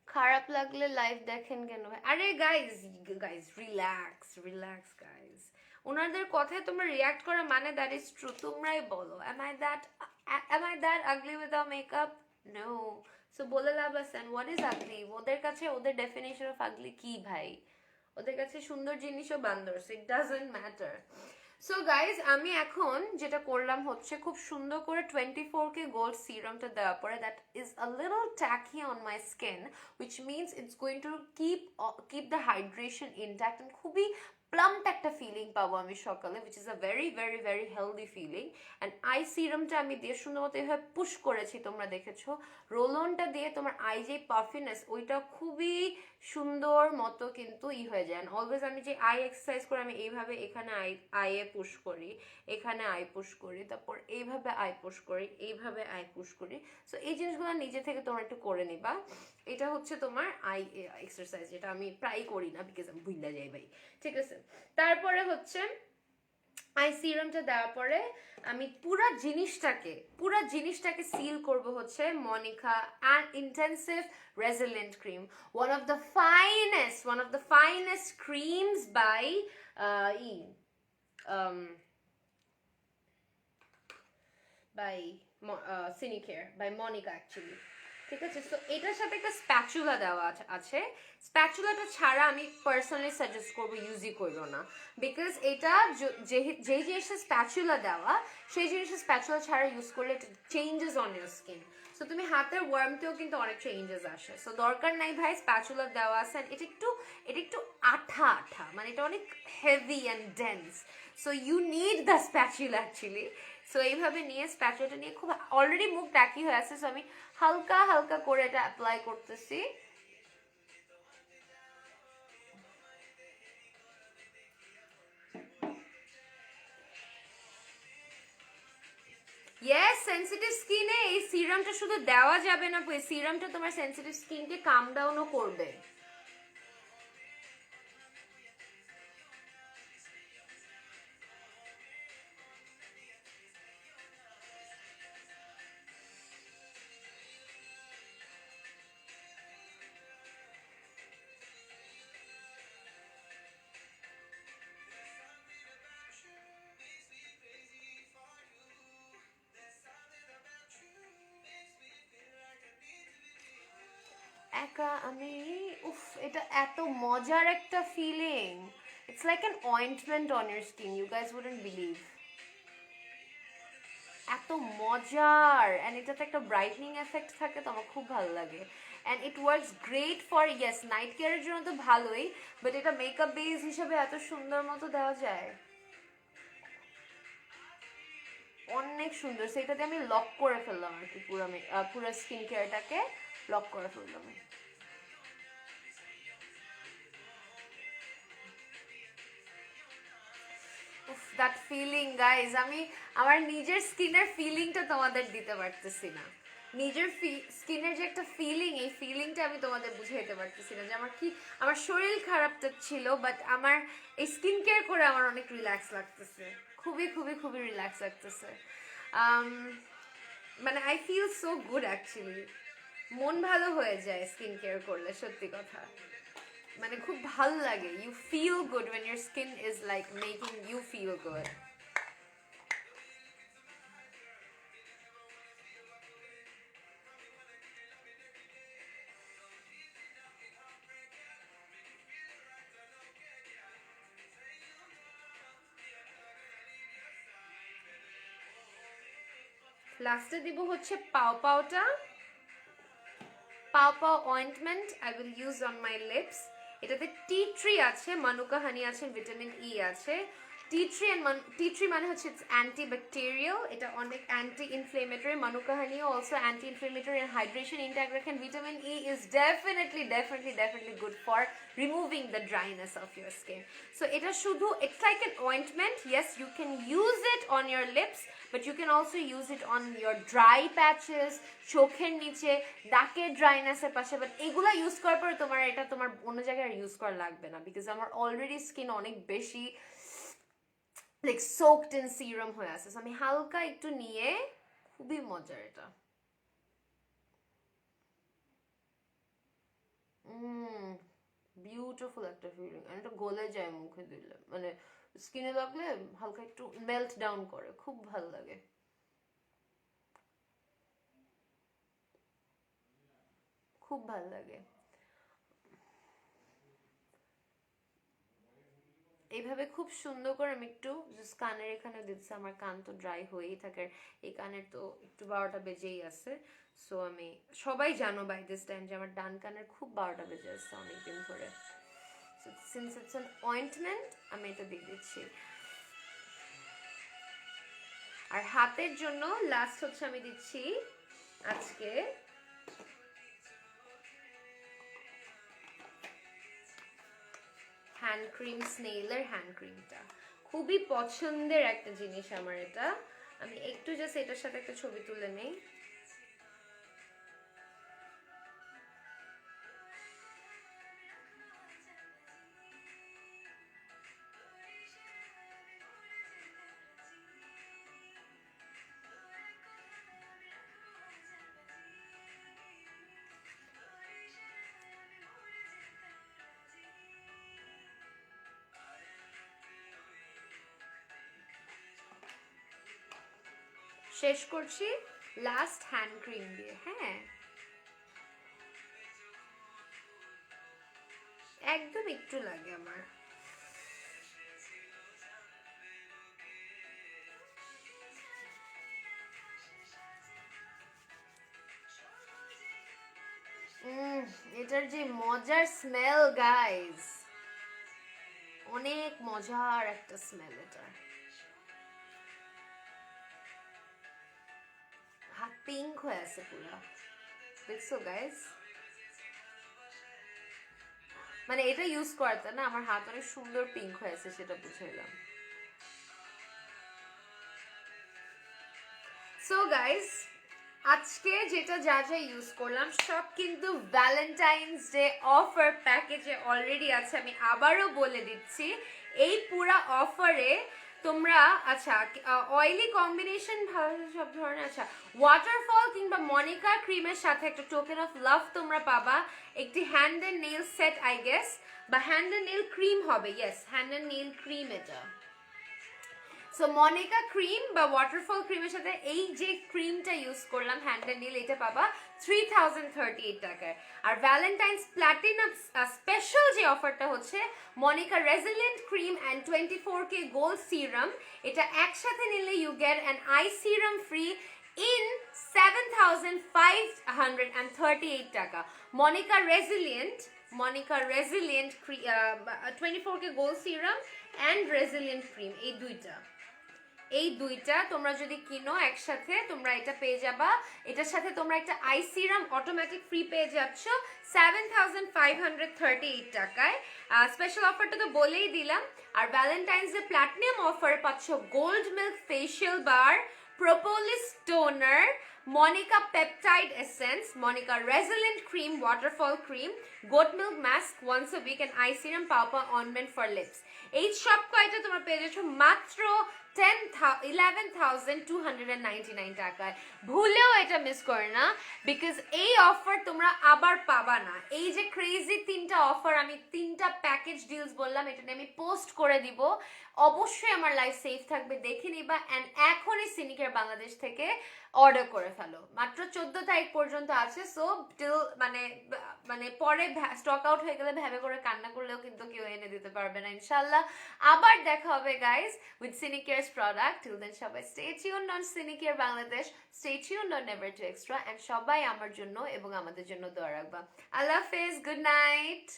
খারাপ লাগলে লাইভ দেখেন কেন ভাই? আরে guys guys relax relax guys, ওনাদের কথায় তোমরা রিয়াক্ট করা মানে দ্যাট ইজ ট্রু। তোমরাই বলো, am I that ugly without makeup? No. So বলে লাভ আছে, হোয়াট ইজ আগলি? ওদের কাছে ওদের ডেফিনেশন অফ আগলি কি ভাই? ওদের কাছে সুন্দর জিনিসও বান্দর, it doesn't matter. So guys, আমি এখন যেটা করলাম হচ্ছে খুব সুন্দর করে 24K গোল্ড সিরামটা দেওয়ার পরে, that is a little tacky on my skin, which means it's going to keep the hydration intact, খুবই প্লাম্প একটা ফিলিং পাবো আমি সকালে, which is a very very very healthy feeling. And eye সিরামটা আমি দিয়ে সুন্দর মতো এভাবে পুশ করেছি, তোমরা দেখেছো। রোলনটা দিয়ে তোমার আই যে পাফিনেস, ওইটা খুবই সুন্দর মতো কিন্তু হয়ে যায়। অলওয়েজ আমি যে আই এক্সারসাইজ করে, আমি এইভাবে এখানে আইয়ে পুশ করি, এখানে আই পুশ করি, তারপর এইভাবে আই পুশ করি, এইভাবে আই পুশ করি। সো এই জিনিসগুলো নিজে থেকে তোমরা একটু করে নিবা। এটা হচ্ছে তোমার আই এক্সারসাইজ, যেটা আমি প্রায় করি না বিকজ আমি ভুলে যাই ভাই, ঠিক আছে। তারপরে হচ্ছে আই সিরামটা দেওয়ার পরে আমি পুরা জিনিসটাকে সিল করব হচ্ছে Monica and intensive resilient cream, one of the finest creams by Sinicare, by Monica actually, ঠিক আছে। সো এটার সাথে একটা স্প্যাচুলা দেওয়া আছে। স্প্যাচুলাটা ছাড়া আমি পার্সোনালি সাজেস্ট করবো ইউজই করবো না, বিকজ এটা যেই জিনিসটা স্প্যাচুলা দেওয়া, সেই জিনিসটা স্প্যাচুলা ছাড়া ইউজ করলে এটা changes on your skin. So তুমি হাতের ওয়ার্মতেও কিন্তু অনেক চেঞ্জেস আসে, সো দরকার নাই ভাই স্প্যাচুলা দেওয়া আছে। এটা একটু আঠা আঠা, মানে এটা অনেক heavy and dense, so you need the spatula actually. So এইভাবে নিয়ে স্প্যাচুলাটা নিয়ে খুব, অলরেডি মুখ ডাকি হয়ে আছে, সো আমি হালকা হালকা করে এটা অ্যাপ্লাই করতেছি। ইয়েস, সেনসিটিভ স্কিনে এই সিরামটা শুধু দেওয়া যাবে না, সিরামটা তোমার সেনসিটিভ স্কিনকে কাম ডাউনও করবে। একা আমি, উফ, এটা এত মজার একটা feeling, it's like an ointment on your skin, you guys wouldn't believe, এত মজার। অ্যান্ড এটাতে একটা ব্রাইটনিং এফেক্ট থাকে, তো আমার খুব ভালো লাগে। And it works great for, yes, night কেয়ারের জন্য তো ভালোই, বাট এটা মেকআপ বেস হিসাবে এত সুন্দর মতো দেওয়া যায়, অনেক সুন্দর। সেটাতে আমি লক করে ফেললাম আর কি, পুরো স্কিন কেয়ারটাকে লক করে ফেললাম। দ্যাট ফিলিং গাইজ, আমি আমার নিজের স্কিনের ফিলিংটা তোমাদের দিতে পারতেছি না, নিজের স্কিনের যে একটা ফিলিং, এই ফিলিংটা আমি তোমাদের বুঝাইতে পারতেছি না, যে আমার শরীর খারাপটা ছিল, বাট আমার এই স্কিন কেয়ার করে আমার অনেক রিল্যাক্স লাগতেছে, খুবই খুবই খুবই রিল্যাক্স লাগতেছে। মানে I feel so good actually, মন ভালো হয়ে যায় স্কিন কেয়ার করলে, সত্যি কথা। মানে খুব ভাল লাগে, you feel good when your skin is like making you feel good. লাস্টে দিব হচ্ছে পাও পাওটা, pawpaw ointment I will use on my lips. এটাতে টি ট্রি আছে, মানুকা হানি আছে, ভিটামিন ই আছে। টি ট্রি মানে হচ্ছে ইটস অ্যান্টিব্যাকটেরিয়াল, এটা অনেক অ্যান্টি ইনফ্লেমেটরি। মানুকা হানিও also anti inflammatory and hydration intact রাখেন। Vitamin E is definitely good for removing the dryness of your skin. So এটা শুধু it's like an ointment, yes you can use it on your lips, but you can also use it on your dry patches, চোখের নিচে, দাগের ড্রাইনেসের পাশে। But এগুলো use করার পরে তোমার এটা তোমার অন্য জায়গায় ইউজ করা লাগবে না, বিকজ আমার অলরেডি স্কিন অনেক বেশি লাইক সোকড ইন সিরাম হয়ে আছে। আমি হালকা একটু নিয়ে, খুবই মজার এটা। বিউটিফুল একটা ফিলিং, এটা গলে যায় মুখে দিলে, মানে স্কিনে লাগলে হালকা একটু মেল্ট ডাউন করে, খুব ভালো লাগে। খুব ভালো লাগে। এইভাবে খুব সুন্দর করে আমি একটু জাস্ট কানের এখানে দিচ্ছি, আমার কান তো ড্রাই হয়েই থাকে, এই কানের তো একটু 12টা বেজেই আছে। সো আমি, সবাই জানো বাই দিস টাইম যে আমার ডান কানের খুব 12টা বেজে আসছে অনেকদিন ধরে। So since it's an ointment আমি এটা দিয়ে দিচ্ছি। আর হাতের জন্য লাস্ট হচ্ছে আমি দিচ্ছি আজকে হ্যান্ড ক্রিম, স্নেইলের হ্যান্ড ক্রিমটা খুবই পছন্দের একটা জিনিস আমার এটা। আমি একটু জাস্ট এটার সাথে একটা ছবি তুলে নেই। শেষ করছি লাস্ট হ্যান্ড ক্রিম দিয়ে। হ্যাঁ, একদম একটু লাগে আমার। এটার যে মজার স্মেল গাইস, অনেক মজার একটা স্মেল এটা। হাত পিঙ্ক হয়ে আছে পুরো, দেখছো গাইস? মানে এটা ইউজ করতে না আমার হাত অনেক সুন্দর পিঙ্ক হয়ে আছে, সেটা বুঝাইলাম। সো গাইস, আজকে যেটা যা যা ইউজ করলাম সব কিন্তু ভ্যালেন্টাইন্স ডে অফার প্যাকেজে অলরেডি আছে। আমি আবারও বলে দিচ্ছি, এই পুরা অফারে তোমরা আচ্ছা অয়েলি কম্বিনেশন ভালো সব ধরনের, আচ্ছা ওয়াটারফল কিংবা মনিকা ক্রিমের সাথে একটা টোকেন অফ লাভ তোমরা পাবা, একটি hand and nail set I guess, বা হ্যান্ড এন্ড নেল ক্রিম হবে, yes hand and nail cream এটা। সো মনিকা ক্রিম বা ওয়াটারফল ক্রিমের সাথে এই যে ক্রিমটা ইউজ করলাম হ্যান্ড এন্ড নেল, এটা পাবা 3038 টাকায়। আর ভ্যালেন্টাইন্স প্ল্যাটিনাম স্পেশাল যে অফারটা হচ্ছে Monica resilient cream and 24K gold serum, এটা একসাথে নিলে you get an eye serum free in 7538 টাকা। Monica resilient 24K gold serum and resilient cream, এই দুইটা তোমরা যদি কিনো একসাথে তোমরা এটা পেয়ে যাবা। এটার সাথে তোমরা একটা আই সিরাম অটোমেটিক ফ্রি পেয়ে যাচ্ছ 7538 টাকায়। স্পেশাল অফারটা তো বলেই দিলাম। আর ভ্যালেন্টাইন্স ডে প্ল্যাটিনাম অফার পাচ্ছ gold milk facial bar, propolis toner, manuka peptide essence, manuka resilient cream, waterfall cream, goat milk mask once a week, and eye serum pawpaw ointment for lips. এই সব কয়টা তোমরা পেয়ে যাচ্ছ মাত্র 11,299 টাকায়। ভুলেও এটা মিস করে না, বিকজ এই অফার তোমরা আবার পাবা না। এই যে ক্রেজি 3টা অফার, আমি 3টা প্যাকেজ ডিলস বললাম, এটা নিয়ে আমি পোস্ট করে দিব। অবশ্যই আমার লাইফ সেফ থাকবে, দেখে নিবা। অ্যান্ড এখনই সিনিকেয়ার বাংলাদেশ থেকে অর্ডার করে ফেলো, মাত্র 14 তারিখ পর্যন্ত আছে। সো টিল মানে পরে স্টক আউট হয়ে গেলে ভেবে করে কান্না করলেও কিন্তু কেউ এনে দিতে পারবে না ইনশাল্লাহ। আবার দেখা হবে guys with Cinicare's product. Till then সবাই stay tuned on Cinicare Bangladesh, stay tuned on never two extra, and সবাই আমার জন্য এবং আমাদের জন্য দোয়া রাখবা। আল্লাহ হাফেজ, গুড নাইট।